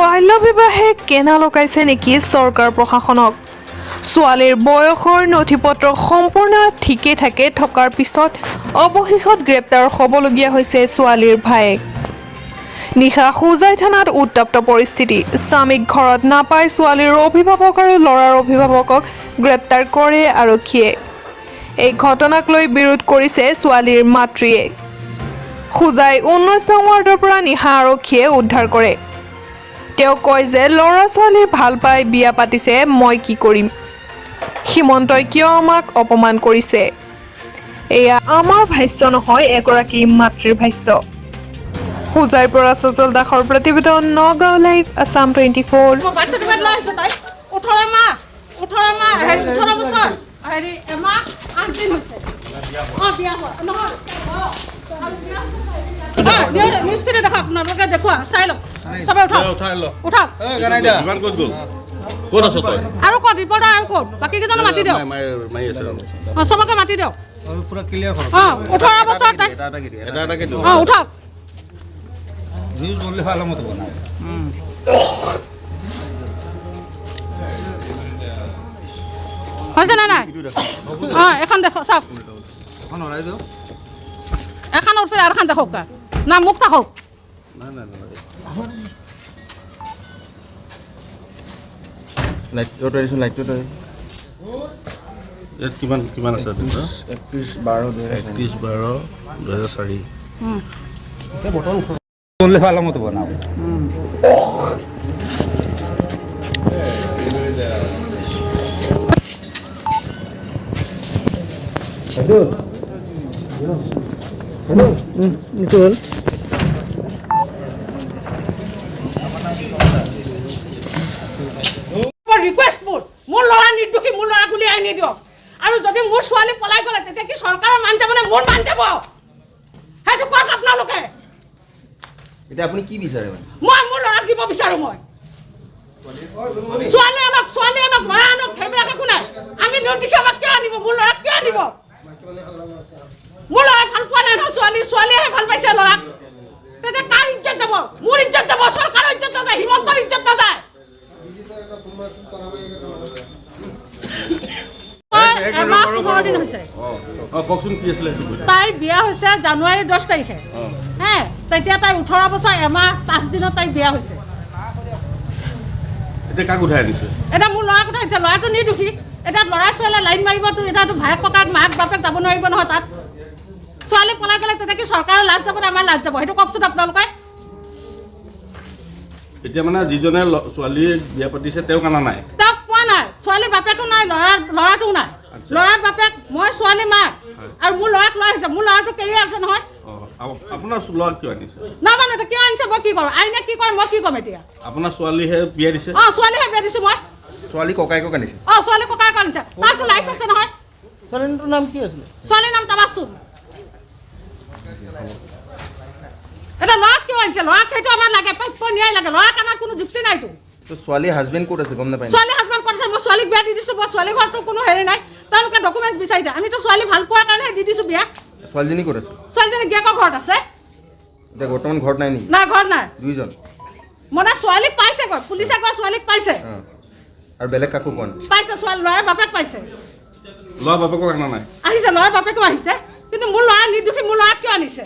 বাল্য বিবাহে কেনা লগাইছে নেকি চৰকাৰ প্ৰশাসনক ছোৱালীৰ বয়সৰ নথিপত্ৰ সম্পূৰ্ণ ঠিকে থাকে থকাৰ পিছত অৱশেষত গ্ৰেপ্তাৰ হ'বলগীয়া হৈছে ছোৱালীৰ ভায়েক নিশা হোজাই থানাত উত্তপ্ত পৰিস্থিতি স্বামীক ঘৰত নাপাই ছোৱালীৰ অভিভাৱক আৰু ল'ৰাৰ অভিভাৱকক গ্ৰেপ্তাৰ কৰে আৰক্ষীয়ে এই ঘটনাক লৈ বিৰোধ কৰিছে ছোৱালীৰ মাতৃয়ে হোজাই 19 নং ৱাৰ্ডৰ পৰা নিশা আৰক্ষীয়ে উদ্ধাৰ কৰে তেওঁ কয় যে ল'ৰা ছোৱালী ভাল পাই বিয়া পাতিছে মই কি কৰিম হিমন্তই কিয় আমাক অপমান কৰিছে এয়া আমাৰ ভাষ্য নহয় এগৰাকী মাতৃৰ ভাষ্য হোজাইৰ পৰা সজল দাসৰ প্ৰতিবেদন নগাঁও লাইভ আসাম 24 বাচ্চা দিবে লাইছে তাই 18 মাহ 18 বছৰ হেৰি এমাহ 8 দিন হৈছে বিয়া হোৱা নহয় নিউজ ফিডে দেখা আপোনালোকে দেখুৱা চাই লওক সবে উঠা গানাই দা ইমান ক'ত গ'ল ক'ত আছ তই আৰু ক'ত ৰিপৰ্টাৰ আৰু ক'ত বাকি কেজন মাতি দিও মাই আছে সবকে মাতি দিও পুরা ক্লিয়ার করো 18 বছৰ তাই এটা কি উঠা নিউজ বললে ভালো মতো বানাও হৈছে না নাই এখন দেখো চাওক এখন হৰাই দিও এখন উঠে আৰ খান দেখো না মুখ থাকক না লাইট ৰটেশন লাইট তো ইয়াত কিমান আছে 31/12/2004 বললে ভালো মতো বানাও ৰিকুৱেষ্ট মোৰ ল'ৰা নিৰ্দোষী মোৰ ল'ৰা গুলি আনি দিয়ক আৰু যদি মোৰ ছোৱালী পলাই গ'লে তেতিয়া কি চৰকাৰৰ মান যাবনে মোৰ মান যাব সেইটো কওক আপোনালোকে এটা আপুনি কি বিচাৰে মানে মই মোৰ ল'ৰাক দিব বিচাৰো মই ছোৱালী আনক ল'ৰা আনক সেইবিলাক একো নাই আমি নিৰ্দোষী আমাক কিয় আনিব মোৰ ল'ৰাক কিয় আনিব মোৰ ল'ৰাই ভাল পোৱা নাই নহয় ছোৱালীয়েহে ভাল পাইছে ল'ৰাক তেতিয়া কাৰ ইজ্জত যাব মোৰ ইজ্জত যাব চৰকাৰৰ ইজ্জত নাযায় হিমন্তৰ ইজ্জত নাযায় তাই বিয়া হৈছে জানুৱাৰী 10 তাৰিখে হে তেতিয়া তাই 18 বছৰ এমাহ 5 দিনত তাই বিয়া হৈছে এতিয়া কাক উঠাই আনিছে এটা মোৰ ল'ৰাক উঠাইছে ল'ৰাটো নিৰ্দোষী এতিয়া ল'ৰা ছোৱালীয়ে লাইন মাৰিবতো এতিয়াতো ভায়েক ককাক মাক বাপেক যাব নোৱাৰিব নহয় তাত ছোৱালী পলাই গ'লে তেতিয়া কি চৰকাৰৰ লাজ যাব নে আমাৰ লাজ যাব সেইটো কওকচোন আপোনালোকে এতিয়া মানে যিজনে ছোৱালী বিয়া পাতিছে তেওঁ কানা নাই তাক পোৱা নাই ছোৱালী বাপেকো নাই ল'ৰাটোও নাই ল'ৰাৰ বাপেক মই ছোৱালী মাক আৰু মোৰ ল'ৰাক লৈ আহিছে মোৰ ল'ৰাটো কেৰিয়াৰ আছে নহয় আপোনাৰ ল'ৰাক কিয় আনিছে নাজানো এতিয়া কিয় আনিছে মই কি কৰোঁ আইনে কি কৰে মই কি ক'ম এতিয়া আপোনাৰ ছোৱালীহে বিয়া দিছে ছোৱালীহে বিয়া দিছোঁ মই ছোৱালী ককাইকক আনিছে ছোৱালী ককায়েক আনিছে তাৰতো লাইফ আছে নহয় ছোৱালীটোৰ নাম কি আছিল ছোৱালীৰ নাম তাবাছুম এটা ল'ৰাক কিয় আনিছে ল'ৰাক সেইটো আমাৰ লাগে ন্যায় লাগে ল'ৰাক আমাৰ কোনো যুক্তি নাইতো তো ছোৱালী হাজবেণ্ড ক'ত আছে গম নাপায় ছোৱালী হাজবেণ্ড কৰিছে মই ছোৱালীক বিয়া দি দিছোঁ মই ছোৱালী ঘৰতো কোনো হেৰি নাই তেওঁলোকে ডকুমেণ্টছ বিচাৰি দিয়ে আমিতো ছোৱালী ভাল পোৱাৰ কাৰণেহে দি দিছোঁ বিয়া ছোৱালীজনী ক'ত আছে ছোৱালীজনী গিয়েকৰ ঘৰত আছে এতিয়া বৰ্তমান ঘৰত নাই নেকি নাই ঘৰত নাই দুইজন মানে ছোৱালীক পাইছে গৈ পুলিচে গৈ ছোৱালীক পাইছে আৰু বেলেগ কাকো পোৱা নাই পাইছে ছোৱালী ল'ৰাৰ বাপেক পাইছে ল'ৰা বাপেকক আনা নাই আহিছে ল'ৰাৰ বাপেকো আহিছে কিন্তু মোৰ ল'ৰা নিৰ্দোষী মোৰ ল'ৰাক কিয় আনিছে